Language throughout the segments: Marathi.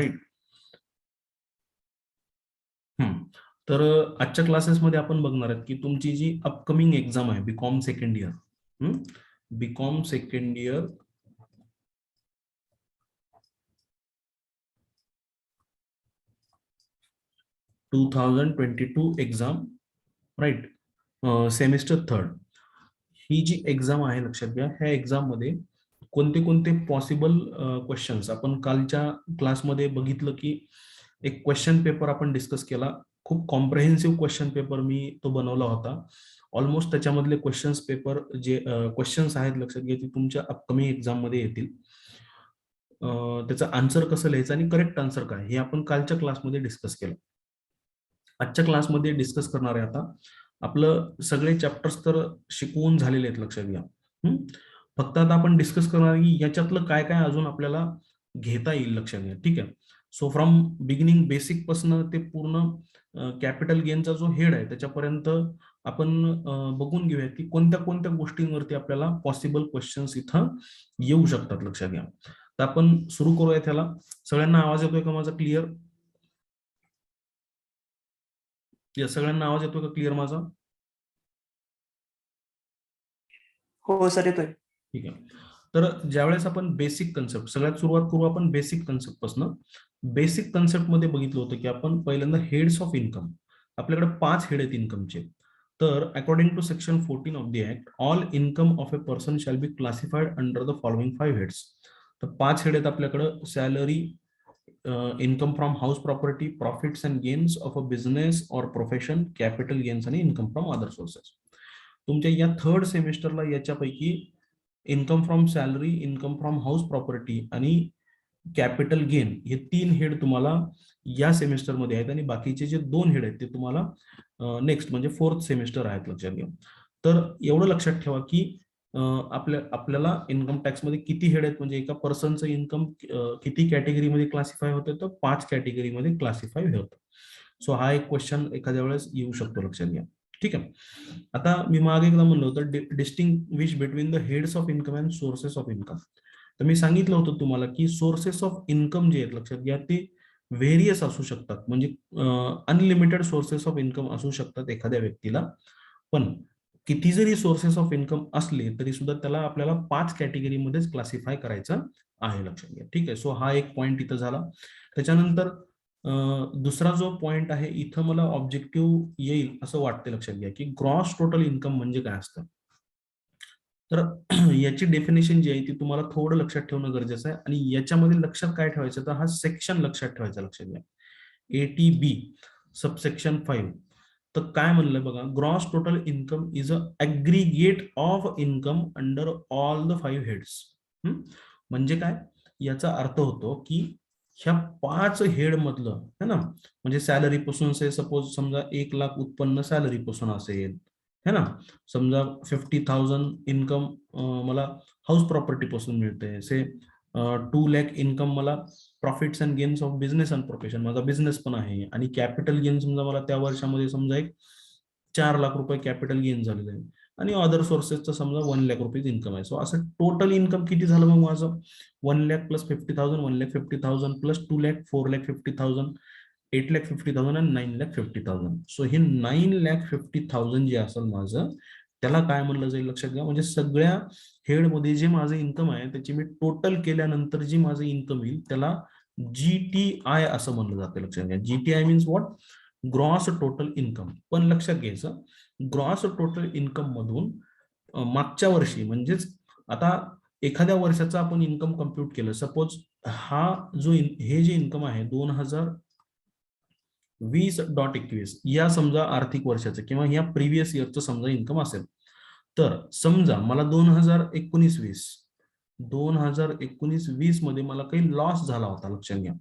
राईट. तर आजच्या क्लासेसमध्ये आपण बघणार आहोत की तुमची जी अपकमिंग एक्झाम आहे BCom second year, BCom second year 2022 exam, right, semester third. ही जी एक्झाम आहे लक्षात घ्या, ह्या एक्झाम मध्ये कोणते कोणते पॉसिबल क्वेश्चन्स आपण कालच्या क्लासमध्ये बघितलं की एक क्वेश्चन पेपर आपण डिस्कस केला. खूप कॉम्प्रेहेन्सिव्ह क्वेश्चन पेपर मी तो बनवला होता. ऑलमोस्ट त्याच्यामधले क्वेश्चन्स पेपर जे क्वेश्चन्स आहेत लक्षात घ्या, ते तुमच्या अपकमिंग एक्झाम मध्ये येतील. त्याचं आन्सर कसं लिहायचं आणि करेक्ट आन्सर काय हे आपण कालच्या क्लासमध्ये डिस्कस केलं. आजच्या क्लासमध्ये डिस्कस करणार आहे आता. आपलं सगळे चॅप्टर्स तर शिकवून झालेले आहेत लक्षात घ्या. फक्त आता आपण डिस्कस करणार आहे की याच्यातलं काय काय अजून आपल्याला घेता येईल लक्षात घ्या. ठीक आहे. सो फ्रॉम बिगिनिंग बेसिक पासून ते पूर्ण कॅपिटल गेनचा जो हेड आहे त्याच्यापर्यंत आपण बघून घेऊया की कोणत्या कोणत्या गोष्टींवरती आपल्याला पॉसिबल क्वेश्चन्स इथं येऊ शकतात लक्षात घ्या. तर आपण सुरू करूया त्याला. सगळ्यांना आवाज येतोय का माझा क्लिअर? या सगळ्यांना आवाज येतोय का क्लिअर माझा? हो सर येतोय. ठीक आहे. तर ज्यावेळेस आपण बेसिक कन्सेप्ट सगळ्यात सुरुवात करू आपण बेसिक कन्सेप्ट पासून. बेसिक कन्सेप्ट मध्ये बघितलं होतं की आपण पहिल्यांदा हेड्स ऑफ इन्कम, आपल्याकडे 5 हेड आहेत इन्कमचे. तर according to section 14 of the act, all income of a person shall be classified under the following 5 heads. तर 5 हेड आहेत आपल्याकडे. Salary, income from house property, profits and gains of a business or profession, capital gains आणि इन्कम फ्रॉम अदर सोर्सेस. तुमच्या या थर्ड सेमिस्टरला याच्यापैकी income from salary, income from house property आणि कॅपिटल गेन हे 3 हेड तुम्हाला या सेमिस्टरमध्ये आहेत आणि बाकीचे जे 2 हेड आहेत ते तुम्हाला नेक्स्ट म्हणजे फोर्थ सेमिस्टर आहेत लक्षात घ्या. तर एवढं लक्षात ठेवा की आपल्याला इन्कम टॅक्स मध्ये किती हेड आहेत म्हणजे एका पर्सनचं इन्कम किती कॅटेगरीमध्ये क्लासिफाय होतं, तर 5 कॅटेगरीमध्ये क्लासिफाय होतं. सो हा एक क्वेश्चन एखाद्या वेळेस येऊ शकतो लक्षात घ्या. ठीक आहे. आता मी मागे एकदा म्हणलं होतं distinguish between the heads of income and sources of income. तर मी सांगितलं होतं तुम्हाला की सोर्सेस ऑफ इन्कम जे आहेत लक्षात घ्या ते व्हेरियस असू शकतात, म्हणजे अनलिमिटेड सोर्सेस ऑफ इन्कम असू शकतात एखाद्या व्यक्तीला. पण किती जरी सोर्सेस ऑफ इन्कम असले तरी सुद्धा त्याला आपल्याला 5 कॅटेगरीमध्येच क्लासिफाय करायचं आहे लक्षात घ्या. ठीक आहे. सो हा एक पॉइंट इथं झाला. त्याच्यानंतर दुसरा जो पॉइंट आहे इथं मला ऑब्जेक्टिव्ह येईल असं वाटतं लक्षात घ्या की ग्रॉस टोटल इन्कम म्हणजे काय असतं. तर याची डेफिनेशन जी आहे ती तुम्हाला थोडं लक्षात ठेवणं गरजेचं आहे आणि याच्यामध्ये लक्षात काय ठेवायचं तर हा सेक्शन लक्षात ठेवायचा लक्षात घ्या. ATB subsection 5. तर काय म्हणलं बघा, gross total income is a aggregate of income under all the 5 heads. म्हणजे काय, याचा अर्थ होतो की ह्या 5 हेड मधलं है ना, म्हणजे सॅलरी पासून सपोज समजा 1 लाख उत्पन्न सॅलरी पासून असेल है ना, समजा 50,000 इन्कम मला हाऊस प्रॉपर्टी पासून मिळते, से 2 लाख इन्कम मला profits and gains of business and profession, माझा बिझनेस पण आहे, आणि कॅपिटल गेन समजा मला त्या वर्षामध्ये समजा एक 4 लाख रुपये कॅपिटल गेन झालेलं आहे आणि अदर सोर्सेसचं समजा 1 लाख रुपये इन्कम आहे. सो असं टोटल इन्कम किती झालं मग माझं, 1 लाख प्लस 50,000, 1 लाख 50,000 प्लस 2 लाख 4 लाख 50,000, 8 लाख 50,000 आणि 9 लाख 50,000. सो हे 9 लाख 50,000 जे असेल माझं त्याला काय म्हणलं जाईल लक्षात घ्या, म्हणजे सगळ्या हेड मध्ये जे माझं इन्कम आहे त्याची मी टोटल केल्यानंतर जी माझं इन्कम येईल त्याला GTI असं म्हणलं जातं लक्षात घ्या. GTI means what, gross total income. पण लक्षात घ्यायचं ग्रॉस टोटल इन्कम मधून मागच्या वर्षी म्हणजेच आता एखाद्या वर्षाचा आपण इन्कम कम्प्युट केलं, सपोज हा जो हे जे इन्कम आहे 2020.21 या समजा आर्थिक वर्षाचं किंवा या प्रिव्हियस इयरचं समजा इन्कम असेल, तर समजा मला 2019-20 मध्ये मला काही लॉस झाला होता लक्षात घ्या.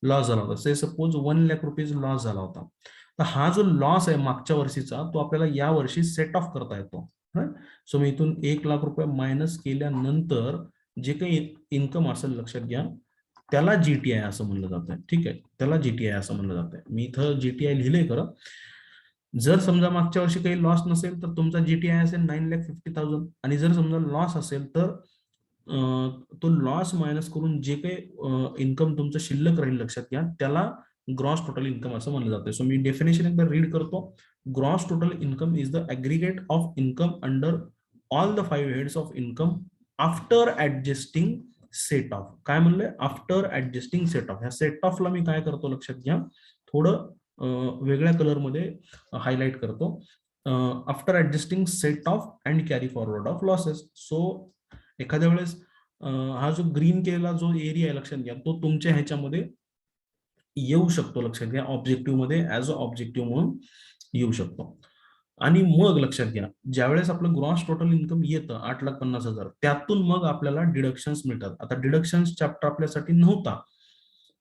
लॉस झाला होता, से सपोज 1 लाख रुपीज लॉस झाला होता. तर हा जो लॉस आहे मागच्या वर्षीचा तो आपल्याला या वर्षी सेट ऑफ करता येतो. सो मी इथून 1 लाख रुपये मायनस केल्यानंतर जे काही इन्कम असेल लक्षात घ्या त्याला GTI असं म्हणलं जातं. ठीक आहे, त्याला GTI असं म्हणलं जातं. मी इथं GTI लिहिलंय खरं. जर समजा मागच्या वर्षी काही लॉस नसेल तर तुमचा GTI असेल 9,50,000 आणि जर समजा लॉस असेल तर तो लॉस मायनस करून जे काही इन्कम तुमचं शिल्लक राहील लक्षात घ्या, त्याला ग्रॉस टोटल इन्कम असं म्हणलं जातं. सो मी डेफिनेशन एकदा रीड करतो. Gross total income is the aggregate of income under all the 5 heads of income after adjusting set off. काय म्हणलंय? After adjusting set off. ह्या सेट ऑफला मी काय करतो लक्षात घ्या, थोडं वेगळ्या कलरमध्ये हायलाइट करतो. After adjusting set off and carry forward of losses. So एखाद्या वेळेस हा जो ग्रीन केलेला जो एरिया आहे लक्षात घ्या, तो तुमच्या ह्याच्यामध्ये येऊ शकतो. लक्षात घ्या, ऑब्जेक्टिव्ह मध्ये ऍज अ ऑब्जेक्टिव्ह म्हणून येऊ शकतो. आणि मग लक्षात घ्या, ज्यावेळेस आपलं ग्रॉस टोटल इन्कम येतं 8,50,000, त्यातून मग आपल्याला डिडक्शन्स मिळतात. आता डिडक्शन्स चॅप्टर आपल्यासाठी नव्हता,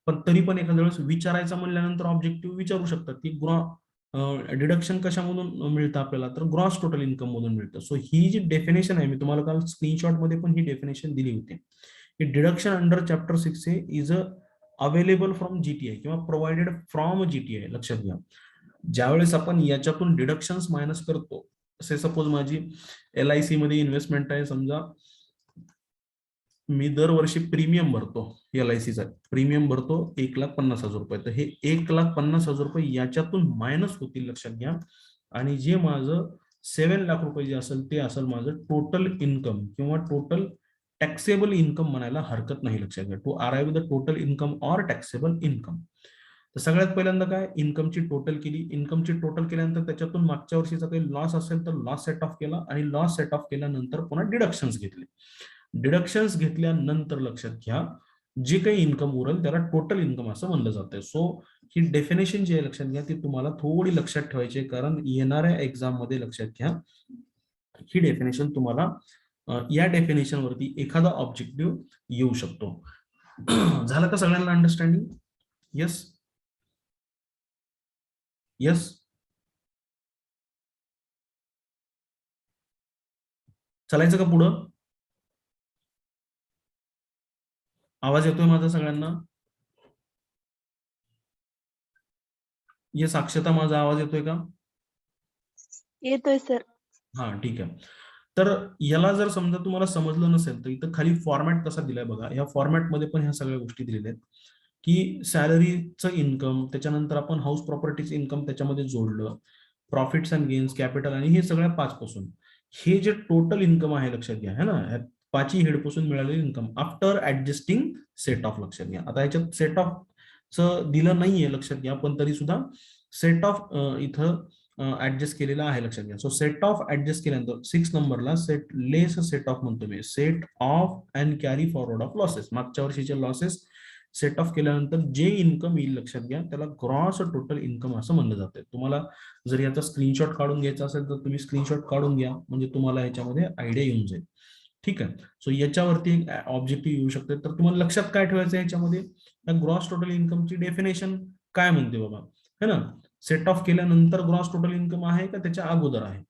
पण तरी पण एखाद्या वेळेस विचारायचं म्हणल्यानंतर ऑब्जेक्टिव्ह विचारू शकतात की डिडक्शन कशामधून मिळतं आपल्याला, तर ग्रॉस टोटल इन्कम मधून मिळतं. सो ही जी डेफिनेशन आहे, मी तुम्हाला काल स्क्रीनशॉट मध्ये पण ही डेफिनेशन दिली होती की deduction under chapter 6 is available from GTI किंवा प्रोव्हाइडेड फ्रॉम जीटीआय. लक्षात घ्या, ज्यावेळेस आपण याच्यातून डिडक्शन्स मायनस करतो, असे सपोज माझी LIC मध्ये इन्व्हेस्टमेंट आहे, समजा मी दरवर्षी प्रीमियम भरतो, LICचा प्रीमियम भरतो 1,50,000 रुपये. तर हे 1,50,000 रुपये याच्यातून मायनस होतील लक्षात घ्या. आणि जे माझं 7 लाख रुपये जे असेल ते असेल माझं टोटल इन्कम किंवा टोटल टॅक्सेबल इन्कम म्हणायला हरकत नाही. लक्षात घ्या, to arrive the total income or taxable income. तर सगळ्यात पहिल्यांदा काय, इन्कमची टोटल केली. इन्कमची टोटल केल्यानंतर त्याच्यातून मागच्या वर्षीचा काही लॉस असेल तर लॉस सेट ऑफ केला, आणि लॉस सेट ऑफ केल्यानंतर पुन्हा डिडक्शन्स घेतले. डिडक्शन्स घेतल्यानंतर लक्षात घ्या, जे काही इन्कम उरेल त्याला टोटल इन्कम असं म्हणलं जातं. सो ही डेफिनेशन जी आहे लक्षात घ्या, ती तुम्हाला थोडी लक्षात ठेवायची आहे, कारण येणाऱ्या एक्झाम मध्ये लक्षात घ्या ही डेफिनेशन तुम्हाला या डेफिनेशन वरती एखादा ऑब्जेक्टिव्ह येऊ शकतो. झालं का सगळ्यांना अंडरस्टँडिंग? Yes yes. चालायचं का पुढं? आवाज येतोय माझा सगळ्यांना? येस अक्षता, माझा आवाज येतोय का? येतोय सर. हा ठीक आहे. तर याला जर समजा तुम्हाला समजलं नसेल तर इथं खाली फॉर्मॅट कसा दिलाय बघा. या फॉर्मॅटमध्ये पण ह्या सगळ्या गोष्टी दिलेल्या आहेत की सॅलरीचं इन्कम, त्याच्यानंतर आपण हाऊस प्रॉपर्टीचं इन्कम त्याच्यामध्ये जोडलं, प्रॉफिट्स अँड गेन्स, कॅपिटल, आणि हे सगळ्या 5 पासून हे जे टोटल इन्कम आहे लक्षात घ्या, है ना, ह्या 5 हेड पासून मिळालेलं income after adjusting set of. लक्षात घ्या, आता ह्याच्यात सेट ऑफ च दिलं नाहीये लक्षात घ्या, पण तरी सुद्धा सेट ऑफ इथं ऍडजस्ट केलेला आहे लक्षात घ्या. सो सेट ऑफ ऍडजस्ट केल्यानंतर 6 नंबरला सेट ऑफ म्हणतो मी, set off and carry forward of losses. मागच्या वर्षीचे लॉसेस सेट ऑफ केल्यानंतर जे इन्कम येईल लक्षात घ्या, त्याला ग्रॉस टोटल इन्कम असं म्हणलं जातं. तुम्हाला जर याचा स्क्रीनशॉट काढून घ्यायचा असेल तर तुम्ही स्क्रीनशॉट काढून घ्या, म्हणजे तुम्हाला याच्यामध्ये आयडिया येऊन जाईल. ठीक आहे. सो याच्यावरती ऑब्जेक्टिव्ह येऊ शकते. तर तुम्हाला लक्षात काय ठेवायचं याच्यामध्ये, ग्रॉस टोटल इन्कमची डेफिनेशन काय म्हणते बाबा, है ना, सेट ऑफ केल्यानंतर ग्रॉस टोटल इन्कम आहे का त्याच्या अगोदर आहे.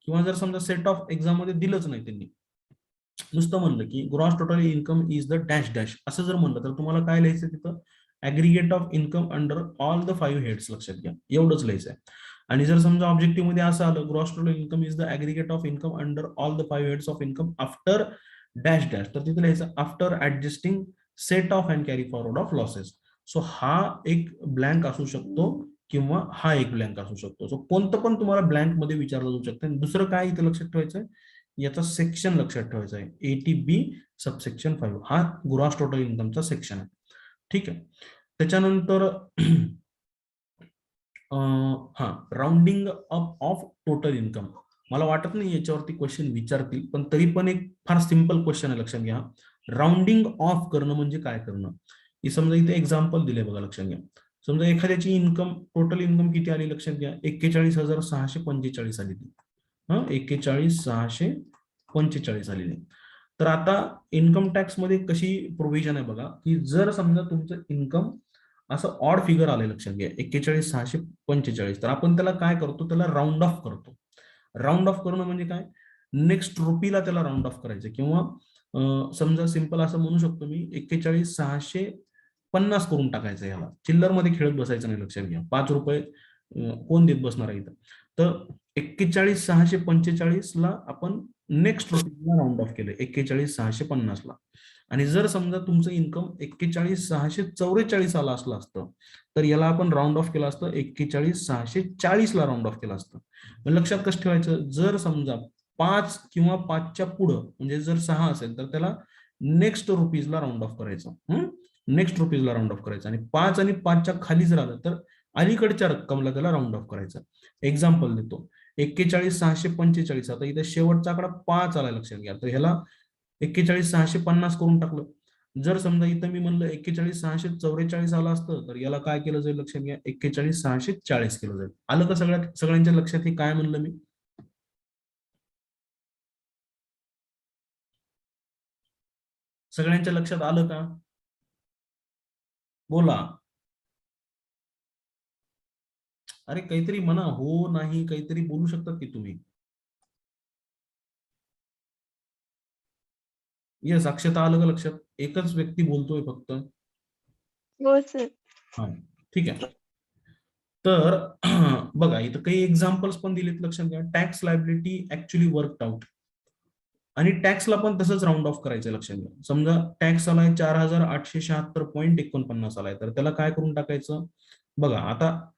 किंवा जर समजा सेट ऑफ एक्झाम मध्ये दिलंच नाही, त्यांनी नुसतं म्हणलं की gross total income is the dash dash असं जर म्हणलं, तर तुम्हाला काय लिहायचं तिथं, aggregate of income under all the 5 heads. लक्षात घ्या, एवढंच लिहायचं आहे. आणि जर समजा ऑब्जेक्टिव्ह मध्ये असं आलं, gross total income is the aggregate of income under all the 5 heads of income after dash dash, तर तिथे लिहायचं after adjusting set off and carry forward of losses. So हा एक ब्लँक असू शकतो किंवा हा एक ब्लँक असू शकतो. सो कोणतं पण तुम्हाला ब्लँक मध्ये विचारलं जाऊ शकतं. दुसरं काय इथे लक्षात ठेवायचं, याचा सेक्शन लक्षात ठेवायचा आहे, ATB सबसेक्शन 5 हा ग्रॉस टोटल इन्कमचा सेक्शन आहे. ठीक आहे. त्याच्यानंतर हा rounding up of total income. मला वाटत नाही याच्यावरती क्वेश्चन विचारतील, पण तरी पण एक फार सिंपल क्वेश्चन आहे, लक्षात घ्या. राउंडिंग ऑफ करणं म्हणजे काय करणं, हे समजा इथे एक्झाम्पल दिले बघा, लक्षात घ्या. समजा एखाद्याची इन्कम, टोटल इन्कम किती आली लक्षात घ्या, 41,645 आली. 41,645 आलेली. तर आता इन्कम टॅक्स मध्ये कशी प्रोव्हिजन आहे बघा, की जर समजा तुमचं इन्कम असं ऑड फिगर आलंय लक्षात घ्या, 41,645, तर आपण त्याला काय करतो, त्याला राऊंड ऑफ करतो. राऊंड ऑफ करणं म्हणजे काय, नेक्स्ट रुपीला त्याला राऊंड ऑफ करायचं, किंवा समजा सिंपल असं म्हणू शकतो मी, 41,650 करून टाकायचं. याला चिल्लर मध्ये खेळत बसायचं नाही. लक्षात घ्या, 5 रुपये कोण देत बसणार आहे इथं. तर 41,645 ला आपण नेक्स्ट रुपीजला राऊंड ऑफ केलं 41,650 ला. आणि जर समजा तुमचं इन्कम 41,644 आला असलं असतं तर याला आपण राऊंड ऑफ केलं असतं 41,640 ला राऊंड ऑफ केलं असतं. मग लक्षात कसं ठेवायचं, जर समजा 5 किंवा 5च्या पुढं म्हणजे जर 6 असेल तर त्याला नेक्स्ट रुपीजला राऊंड ऑफ करायचं. नेक्स्ट रुपीजला राऊंड ऑफ करायचं. आणि 5 आणि 5च्या खाली जर आलं तर अलीकडच्या रक्कमला त्याला राऊंड ऑफ करायचं. एक्झाम्पल देतो, 41,645. आता इथे शेवटचा आकडा 5 आला लक्षात घ्या, तर ह्याला 41,650 करून टाकलं. जर समजा इथं मी म्हणलं 41,644 आला असतं तर याला काय केलं जाईल लक्षात घ्या, 41,640 केलं जाईल. आलं का सगळ्यांच्या लक्षात हे काय म्हणलं मी? सगळ्यांच्या लक्षात आलं का? बोला. अरे काहीतरी म्हणा, हो नाही काहीतरी बोलू शकतात की तुम्ही. येस, अक्षता आलं का लक्षात? एकच व्यक्ती बोलतोय फक्त. हो सर. हा, ठीक आहे. तर बघा इथं काही एक्झाम्पल्स पण दिलेत लक्षात घ्या. Tax liability actually worked out. आणि टॅक्सला पण तसंच राऊंड ऑफ करायचं लक्षात घ्या. समजा टॅक्स आलाय 4,876.49 आलाय तर त्याला काय करून टाकायचं बघा. आता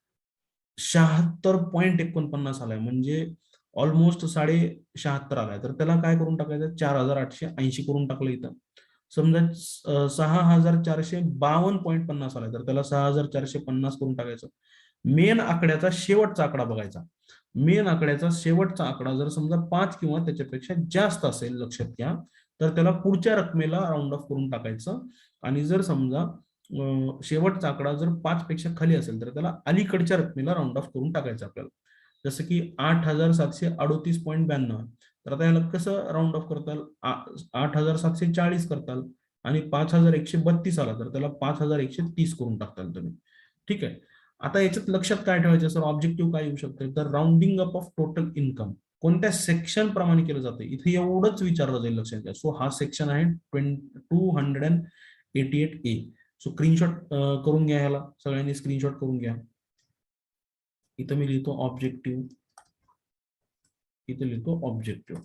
76.49 आलाय म्हणजे ऑलमोस्ट 76.5 आलाय तर त्याला काय करून टाकायचं, 4,880 करून टाकलं इथं. समजा 6,452.50 आलाय तर त्याला 6,450 करून टाकायचं. मेन आकड्याचा शेवटचा आकडा बघायचा. मेन आकड्याचा शेवटचा आकडा जर समजा 5 किंवा त्याच्यापेक्षा जास्त असेल लक्षात घ्या तर त्याला पुढच्या रकमेला राऊंड ऑफ करून टाकायचं. आणि जर समजा शेवटचा आकडा जर 5 पेक्षा खाली असेल तर त्याला अलीकडच्या रकमेला राऊंड ऑफ करून टाकायचं आपल्याला. जसं की 8,738.92. तर आता याला कसं राऊंड ऑफ करताल, 8,740 करताल. आणि 5,132 आला तर त्याला 5,130 करून टाकताल तुम्ही. ठीक आहे. आता याच्यात लक्षात काय ठेवायचं सर, ऑब्जेक्टिव्ह काय येऊ शकतं, तर rounding up of total income कोणत्या सेक्शन प्रमाणे केलं जातं इथे एवढंच विचारलं जाईल लक्षात घ्या. सो हा सेक्शन आहे 288A. सो स्क्रीनशॉट करून घ्या, ह्याला सगळ्यांनी स्क्रीनशॉट करून घ्या. इथं मी लिहितो ऑब्जेक्टिव्ह, इथे लिहितो ऑब्जेक्टिव्ह.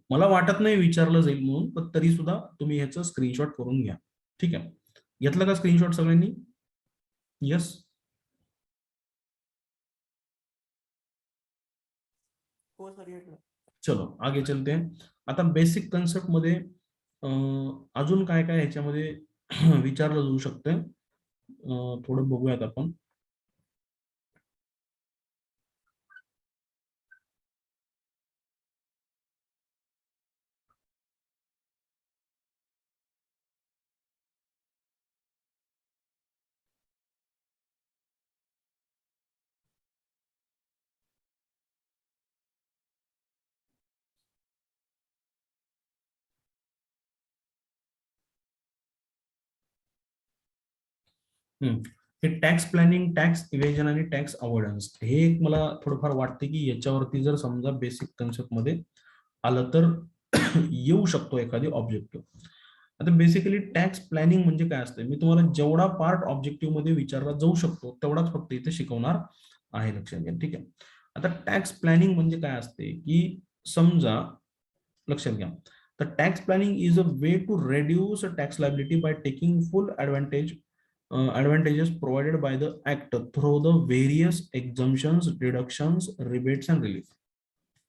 मला वाटत नाही विचारलं जाईल म्हणून, पण तरी सुद्धा तुम्ही ह्याचं स्क्रीनशॉट करून घ्या. ठीक आहे, घेतलं का स्क्रीनशॉट सगळ्यांनी? यस. हो सर घेतलं. चलो आगे चलते हैं. आता बेसिक कन्सेप्ट मध्ये अजून काय काय ह्याच्यामध्ये विचारलं जाऊ शकतंय, थोडं बघूयात आपण. हे टॅक्स प्लॅनिंग, टॅक्स इव्हेजन आणि टॅक्स अवॉइडन्स हे एक मला थोडंफार वाटते की याच्यावरती जर समजा बेसिक कन्सेप्ट मध्ये आलं तर येऊ शकतो एखादी ऑब्जेक्टिव्ह. आता बेसिकली टॅक्स प्लॅनिंग म्हणजे काय असतं, मी तुम्हाला जेवढा पार्ट ऑब्जेक्टिव्ह मध्ये विचारला जाऊ शकतो तेवढाच फक्त इथे शिकवणार आहे, लक्षात घ्या. ठीक आहे. आता टॅक्स प्लॅनिंग म्हणजे काय असते की समजा लक्षात घ्या, तर tax planning is a way to reduce tax liability by taking full advantages provided by the act through the various exemptions, deductions, rebates and relief.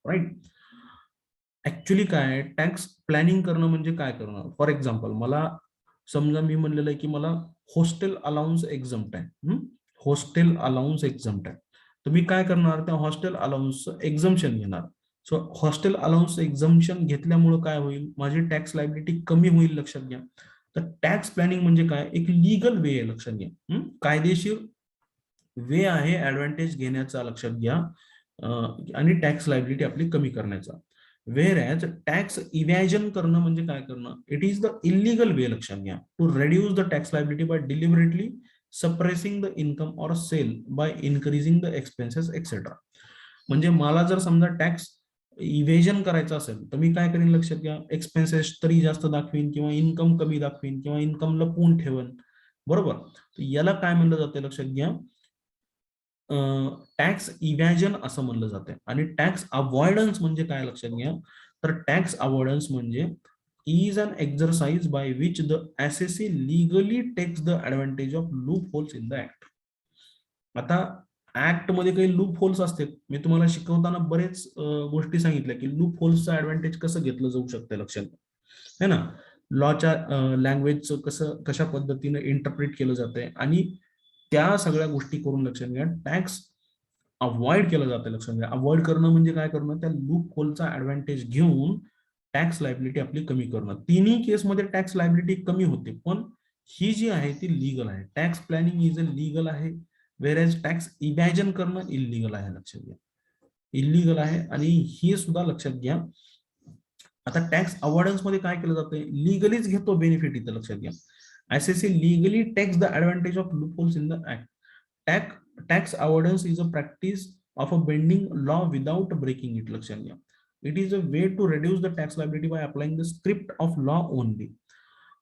Right? Actually काय टॅक्स प्लॅनिंग करणं म्हणजे काय करणं. फॉर एक्झाम्पल मला समजा मी म्हणलेलं आहे की मला हॉस्टेल अलाउन्स एक्झम्प्ट आहे, हॉस्टेल अलाउन्स एक्झम्प्ट आहे, तर मी काय करणार, त्या हॉस्टेल अलाउन्सचं एक्झम्पशन घेणार. सो हॉस्टेल अलाउन्स एक्झम्पशन घेतल्यामुळे काय होईल, माझी टॅक्स लायबिलिटी कमी होईल, लक्षात घ्या. तर टॅक्स प्लॅनिंग म्हणजे काय, एक लिगल वे आहे, लक्षात घ्या. कायदेशीर वे आहे ऍडव्हान्टेज घेण्याचा, लक्षात घ्या. आणि टॅक्स लायबिलिटी आपली कमी करण्याचा. वेअर ॲज टॅक्स इव्हॅजन करणं म्हणजे काय करणं, it is the illegal way, लक्षात घ्या, to reduce the tax liability by deliberately suppressing the income or sale by increasing the expenses et cetera. म्हणजे मला जर समजा टॅक्स इव्हेजन करायचं असेल तर मी काय करेन, लक्षात घ्या, एक्सपेन्सेस तरी जास्त दाखवीन किंवा इन्कम कमी दाखवीन किंवा इन्कम लपवून ठेवन. बरोबर. याला काय म्हणलं जाते, लक्षात घ्या, टॅक्स इव्हॅजन असं म्हणलं जाते. आणि टॅक्स अवॉइडन्स म्हणजे काय लक्षात घ्या, तर टॅक्स अवॉइडन्स म्हणजे is an exercise by which the assessee legally takes the advantage of loopholes in the act. आता ऍक्ट मध्ये काही लूप होल्स असतात. मी तुम्हाला शिकवताना बरेच गोष्टी सांगितल्या की लूप होल्सचं ऍडव्हान्टेज कसं घेतलं जाऊ शकतं लक्षात है ना. लॉच्या लँग्वेजचं कसं कशा पद्धतीने इंटरप्रिट केलं जातंय आणि त्या सगळ्या गोष्टी करून लक्षात घ्या टॅक्स अवॉइड केलं जातं. लक्षात घ्या अवॉइड करणं म्हणजे काय करणं, त्या लूप होलचा ऍडव्हान्टेज घेऊन टॅक्स लायबिलिटी आपली कमी करणं. तिन्ही केसमध्ये टॅक्स लायबिलिटी कमी होते, पण ही जी आहे ती लीगल आहे. Tax planning is a legal आहे, वेरेज टॅक्स इमॅजिन करणं इलिगल आहे. लक्षात घ्या इलिगल आहे आणि हे सुद्धा लक्षात घ्या. आता टॅक्स अवॉइडन्स मध्ये काय केलं जातं, लिगलीच घेतो बेनिफिट इथं लक्षात घ्या. ICC legally takes the advantage of loopholes in the act. Tax avoidance is a practice of a bending law without breaking it. लक्षात घ्या. It is a way to reduce the tax liability by applying the script of law only.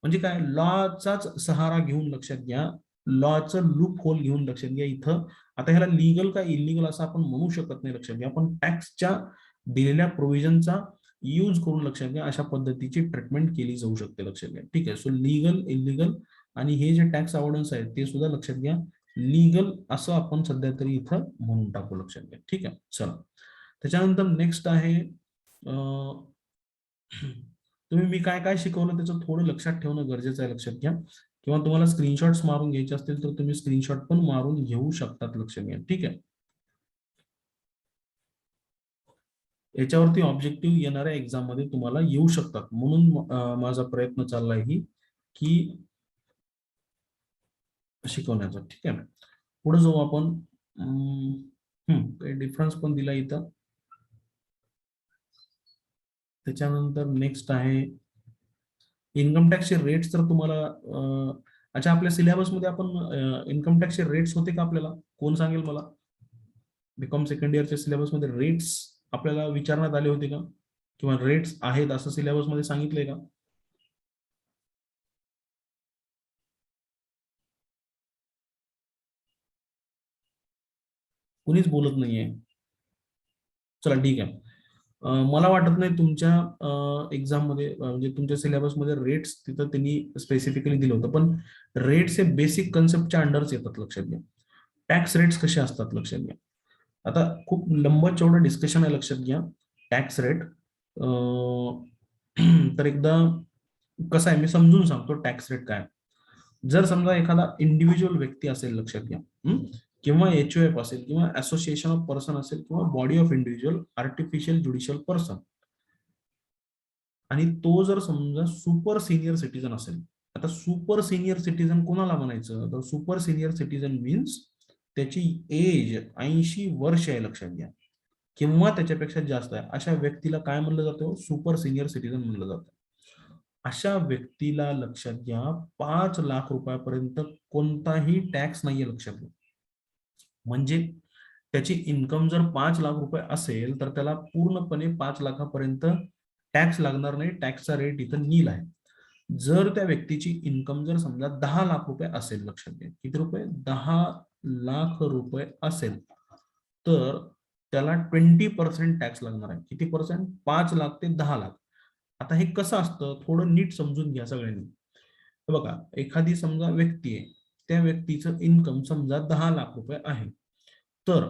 म्हणजे काय, लॉचाच सहारा घेऊन लक्षात घ्या, लॉचं लूप होल घेऊन लक्षात घ्या. इथं आता ह्याला लीगल का इलिगल असं आपण म्हणू शकत नाही. लक्षात घ्या पण टॅक्सच्या दिलेल्या प्रोव्हिजनचा यूज करून लक्षात घ्या अशा पद्धतीची ट्रीटमेंट केली जाऊ शकते. लक्षात घ्या ठीक आहे. सो लीगल इलिगल आणि हे जे टॅक्स अवॉइडन्स आहे ते सुद्धा लक्षात घ्या लीगल असं आपण सध्या तरी इथं म्हणून टाकू. लक्षात घ्या ठीक आहे. चला त्याच्यानंतर नेक्स्ट आहे तुम्ही मी काय काय शिकवलं त्याचं थोडं लक्षात ठेवणं गरजेचं आहे. लक्षात घ्या किंवा तुम्हाला स्क्रीनशॉट्स मारून घ्यायचे असतील तर तुम्ही स्क्रीनशॉट पण मारून घेऊ शकतात. लक्षात घ्या ठीक आहे. याच्यावरती ऑब्जेक्टिव्ह येणाऱ्या एक्झाम मध्ये तुम्हाला येऊ शकतात म्हणून माझा प्रयत्न चाललाय की शिकवण्याचा. ठीक आहे. पुढे जाऊ आपण. काही डिफरन्स पण दिला इथं. त्याच्यानंतर नेक्स्ट आहे इन्कम टॅक्सचे रेट्स. तर तुम्हाला अच्छा आपल्या सिलेबस मध्ये आपण इन्कम टॅक्सचे रेट्स होते का आपल्याला, कोण सांगेल मला. बीकॉम सेकंड इयरच्या सिलेबस मध्ये रेट्स आपल्याला विचारण्यात आले होते का, किंवा रेट्स आहेत असं सिलेबस मध्ये सांगितलंय का. कुणीच बोलत नाहीये. चला ठीक आहे. मला वाटत नाही तुमच्या एक्झाम मध्ये म्हणजे तुमच्या सिलेबस मध्ये रेट्स तिथं त्यांनी स्पेसिफिकली दिलं होतं, पण रेट्स हे बेसिक कन्सेप्टच्या अंडरच येतात. लक्षात घ्या. टॅक्स रेट्स कसे असतात लक्षात घ्या. आता खूप लंब चौडं डिस्कशन आहे. लक्षात घ्या टॅक्स रेट. तर एकदा कसं आहे मी समजून सांगतो टॅक्स रेट काय. जर समजा एखादा इंडिव्हिज्युअल व्यक्ती असेल लक्षात घ्या, किंवा HUF असेल किंवा असोसिएशन ऑफ पर्सन असेल किंवा body of individual artificial judicial person, आणि तो जर समजा सुपर सिनियर सिटीजन असेल. आता सुपर सिनियर सिटीजन कोणाला म्हणायचं, तर सुपर सिनियर सिटीजन मीन्स त्याची एज 80 वर्ष आहे. लक्षात घ्या किंवा त्याच्यापेक्षा जास्त आहे अशा व्यक्तीला काय म्हणलं जातं, सुपर सिनियर सिटीजन म्हणलं जातं. अशा व्यक्तीला लक्षात घ्या 5 लाख रुपयापर्यंत कोणताही टॅक्स नाहीये. लक्षात घ्या म्हणजे त्याची इन्कम जर 5 लाख रुपये असेल तर त्याला पूर्णपणे 5 लाखापर्यंत टॅक्स लागणार नाही. टॅक्सचा रेट इथं नील आहे. जर त्या व्यक्तीची इन्कम जर समजा 10 लाख रुपये असेल, लक्षात घ्या किती रुपये, 10 लाख रुपये असेल तर त्याला 20% टॅक्स लागणार आहे. किती पर्सेंट, 5 लाख ते 10 लाख. आता हे कसं असतं थोडं नीट समजून घ्या सगळ्यांनी. बघा एखादी समजा व्यक्ती आहे, त्या व्यक्तीचं इन्कम समजा 10 लाख रुपये आहे, तर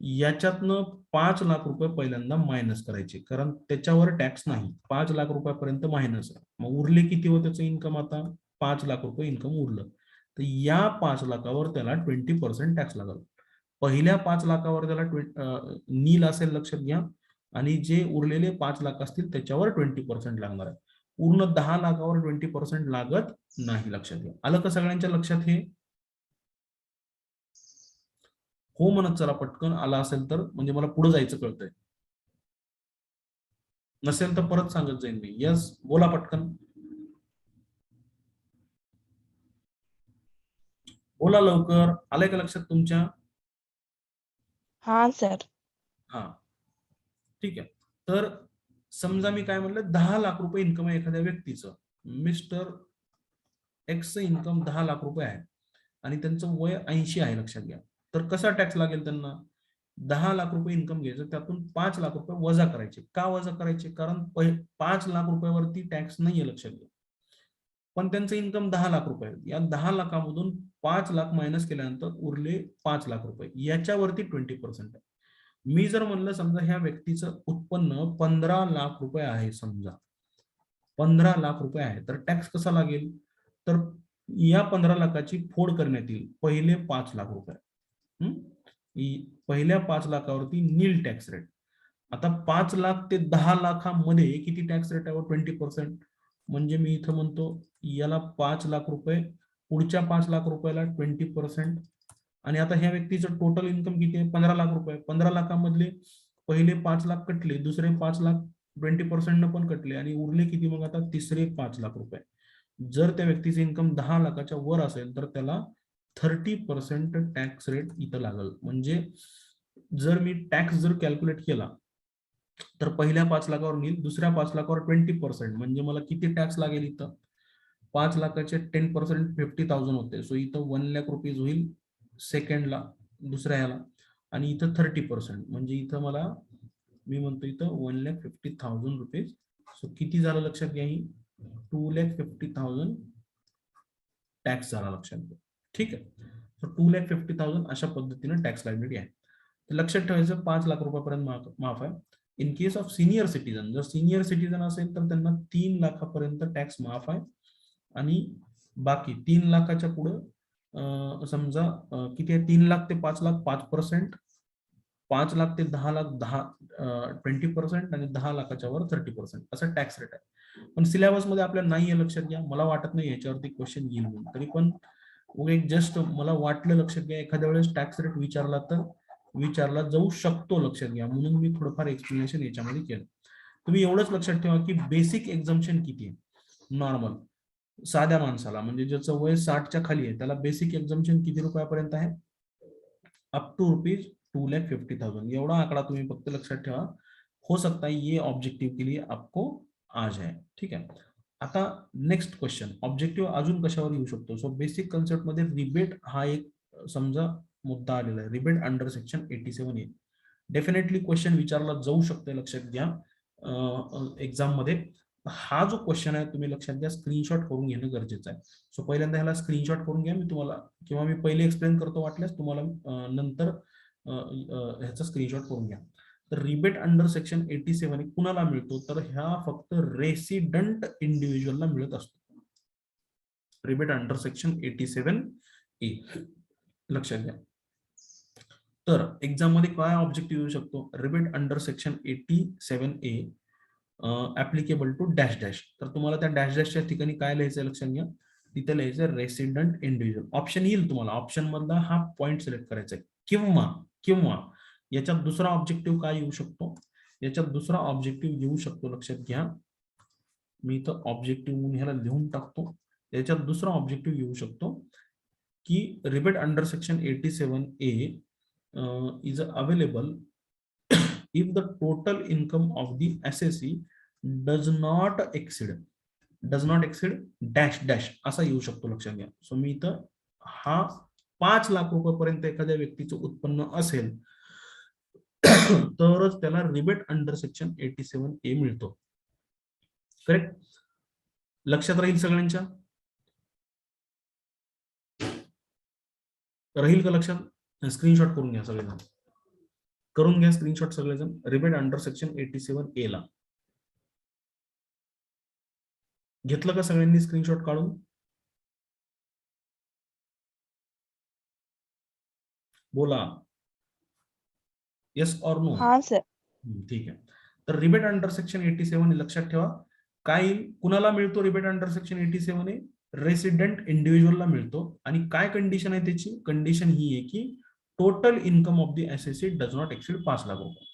याच्यातनं 5 लाख रुपये पहिल्यांदा मायनस करायचे, कारण त्याच्यावर टॅक्स नाही. 5 लाख रुपयापर्यंत मायनस आहे. मग उरले किती हो त्याचं इन्कम, आता 5 लाख रुपये इन्कम उरलं, तर या 5 लाखावर त्याला 20% टॅक्स लागेल. पहिल्या 5 लाखावर त्याला नील असेल लक्षात घ्या, आणि जे उरलेले 5 लाख असतील त्याच्यावर 20% लागणार आहे. पूर्ण 10 लाखावर 20% लागत नाही. लक्षात घ्या. आलं का सगळ्यांच्या लक्षात हे. हो म्हणत चला पटकन, आला असेल तर म्हणजे मला पुढे जायचं कळतंय, नसेल तर परत सांगत जाईन मी. यस बोला पटकन, बोला लवकर. आलंय का लक्षात तुमच्या. हा सर. हा ठीक आहे. तर समजा मी काय म्हणलं 10 लाख रुपये इन्कम आहे एखाद्या व्यक्तीचं. मिस्टर एक्सचं इन्कम 10 लाख रुपये आहे आणि त्यांचं वय 80 आहे. लक्षात घ्या. तर कसा टॅक्स लागेल त्यांना? 10 लाख रुपये इन्कम घ्यायचं, त्यातून 5 लाख रुपये वजा करायचे. का वजा करायचे? कारण 5 लाख रुपयावरती टॅक्स नाहीये, लक्षात घ्या. पण त्यांचं इन्कम 10 लाख रुपये, या 10 लाखामधून 5 लाख मायनस केल्यानंतर उरले 5 लाख रुपये, याच्यावरती 20% आहे. मी जर म्हणलं समजा ह्या व्यक्तीचं उत्पन्न 15 लाख रुपये आहे, समजा 15 लाख रुपये आहे, तर टॅक्स कसा लागेल? तर या 15 लाखाची फोड करण्यात येईल. पहिले 5 लाख रुपये, पहिल्या 5 लाखावरती नील टॅक्स रेट. आता 5 लाख ते 10 लाखामध्ये किती टॅक्स रेट आहे? 20%. म्हणजे मी इथं म्हणतो याला 5 लाख रुपये, पुढच्या 5 लाख रुपयाला 20%. आणि आता ह्या व्यक्तीचं टोटल इन्कम किती आहे? 15 लाख रुपये. 15 लाखामधले पहिले 5 लाख कटले, दुसरे 5 लाख 20% न पण कटले, आणि उरले किती मग आता? तिसरे 5 लाख रुपये. जर त्या व्यक्तीचे इन्कम 10 लाखाच्या वर असेल तर त्याला 30% टॅक्स रेट इथं लागल. म्हणजे जर मी टॅक्स जर कॅल्क्युलेट केला तर पहिल्या 5 लाखावर नील, दुसऱ्या 5 लाखावर 20%, म्हणजे मला किती टॅक्स लागेल इथं? 5 लाखाचे 10% 50,000 होते. सो इथं 1 लाख रुपीज होईल सेकंडला, दुसऱ्या ह्याला, आणि इथं 30%, म्हणजे इथं मला, मी म्हणतो इथं 1,50,000 रुपीज. सो किती झालं लक्षात घ्या? ही 2,50,000 टॅक्स झाला, लक्षात घ्या. ठीक आहे. सो 2,50,000 अशा पद्धतीने टॅक्स लायबिलिटी आहे. तर लक्षात ठेवायचं 5 लाख रुपयापर्यंत माफ आहे. In case of senior citizen, जर सिनियर सिटीजन असेल तर त्यांना 3 लाखापर्यंत टॅक्स माफ आहे, आणि बाकी 3 लाखाच्या पुढं समजा किती आहे? 3 लाख ते 5 लाख 5%, 5 लाख ते 10 लाख 20%, आणि 10 लाखाच्या वर 30%, असा टॅक्स रेट आहे. पण सिलेबस मध्ये आपल्याला नाही आहे, लक्षात घ्या. मला वाटत नाही याच्यावरती क्वेश्चन येईल म्हणून, तरी पण जस्ट मला वाटलं, लक्षात घ्या. एखाद्या वेळेस टॅक्स रेट विचारला तर विचारला जाऊ शकतो, लक्षात घ्या. म्हणून मी थोडंफार एक्सप्लेनेशन याच्यामध्ये केलं. तुम्ही एवढंच लक्षात ठेवा की बेसिक एक्झम्पशन किती आहे? नॉर्मल साध्या माणसाला, म्हणजे ज्याचं वय 60च्या खाली आहे, त्याला बेसिक एक्झम्पशन किती रुपयापर्यंत आहे? Up to rupees 2,50,000. एवढा आकडा तुम्ही फक्त लक्षात ठेवा. हो सकता है ये ऑब्जेक्टिव के लिए आपको आ जाए. ठीक आहे. आता नेक्स्ट क्वेश्चन, ऑब्जेक्टिव्ह अजून कशावर येऊ शकतो? सो बेसिक कन्सेप्ट मध्ये रिबेट हा एक समजा मुद्दा आलेला आहे. Rebate under section 87A. Definitely question विचारला जाऊ शकतो, लक्षात घ्या. एक्झाम मध्ये हा जो क्वेश्चन आहे, तुम्ही लक्षात घ्या, स्क्रीनशॉट करून घेणं गरजेचं आहे. सो पहिल्यांदा ह्याला स्क्रीनशॉट करून घ्या. मी तुम्हाला, किंवा मी पहिले एक्सप्लेन करतो, वाटल्यास तुम्हाला नंतर ह्याचा स्क्रीनशॉट करून घ्या. तर रिबेट अंडर सेक्शन 87 कुणाला मिळतो? तर ह्या फक्त रेसिडेंट इंडिव्हिज्युअलला मिळत असतो. रिबेट अंडर सेक्शन 87A, लक्षात घ्या. तर एक्झाम मध्ये काय ऑब्जेक्टिव्ह येऊ शकतो? Rebate under section 87A applicable to dash dash. तर तुम्हाला त्या डॅश डॅशच्या ठिकाणी काय लिहायचं, लक्षात घ्या. तिथे लिहायचं रेसिडेंट इंडिव्हिज्युअल. ऑप्शन येईल तुम्हाला, ऑप्शन मधला हा पॉइंट सिलेक्ट करायचा आहे. किंवा किंवा याच्यात दुसरा ऑब्जेक्टिव्ह काय येऊ शकतो? याच्यात दुसरा ऑब्जेक्टिव्ह येऊ शकतो, लक्षात घ्या. मी इथं ऑब्जेक्टिव्ह म्हणून ह्याला लिहून टाकतो. याच्यात दुसरा ऑब्जेक्टिव्ह येऊ शकतो की rebate under section 87A is available if the total income of the assessee does not exceed dash dash असा येऊ शकतो, लक्षात घ्या. सो मी इथं हा 5 लाख रुपयापर्यंत एखाद्या व्यक्तीचं उत्पन्न असेल तरच त्याला रिबेट अंडर सेक्शन 87A मिळतो. करेक्ट? लक्षात राहील सगळ्यांच्या? राहील का लक्षात? स्क्रीनशॉट करून घ्या सगळेजण, करून घ्या स्क्रीनशॉट सगळेजण. रिबेट अंडर सेक्शन 87A ला घेतलं का सगळ्यांनी स्क्रीनशॉट काढून? बोला येस ऑर नो. हा सर. ठीक आहे. तर रिबेट अंडर सेक्शन 87 लक्षात ठेवा. काय कुणाला मिळतो रिबेट अंडर सेक्शन 87? रेसिडेंट इंडिव्हिज्युअलला मिळतो. आणि काय कंडिशन आहे त्याची? कंडिशन ही आहे की total income of the assessee does not exceed 5 lakh रुपये.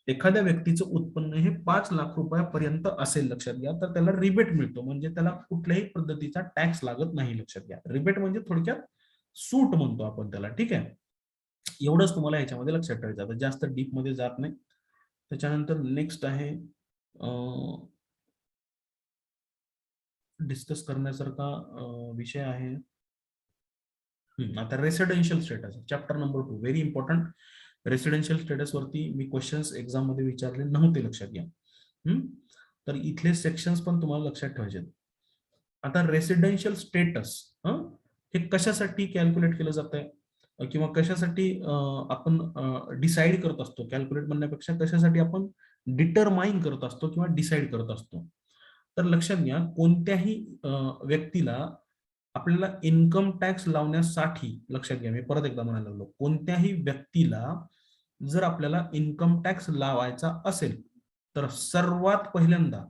एखाद्या व्यक्तीचं उत्पन्न हे 5 लाख रुपयापर्यंत असेल, लक्षात घ्या, तर त्याला रिबेट मिळतो. म्हणजे त्याला कुठल्याही पद्धतीचा टॅक्स लागत नाही, लक्षात घ्या. रिबेट म्हणजे थोडक्यात सूट म्हणतो आपण त्याला. ठीक आहे. एवढंच तुम्हाला याच्यामध्ये लक्षात ठेवायचं. आता जास्त डीप मध्ये जात नाही. त्याच्यानंतर नेक्स्ट आहे डिस्कस करण्यासारखा विषय आहे आता residential status chapter number 2 very important. Residential status वरती मी क्वेश्चन्स एक्झाम मध्ये विचारले नव्हते, लक्षात घ्या. तर इथले सेक्शन्स पण तुम्हाला लक्षात ठेवायचे. आता रेसिडेन्शियल स्टेटस हे कशासाठी कॅल्क्युलेट केलं जात आहे किंवा कशासाठी आपण डिसाईड करत असतो, कॅल्क्युलेट म्हणण्यापेक्षा कशासाठी आपण डिटरमाइन करत असतो किंवा डिसाईड करत असतो. तर लक्षात घ्या, कोणत्याही व्यक्तीला आपल्याला इन्कम टॅक्स लावण्यासाठी, लक्षात घ्या मी परत एकदा म्हणायला लागलो, कोणत्याही व्यक्तीला जर आपल्याला इन्कम टॅक्स लावायचा असेल तर सर्वात पहिल्यांदा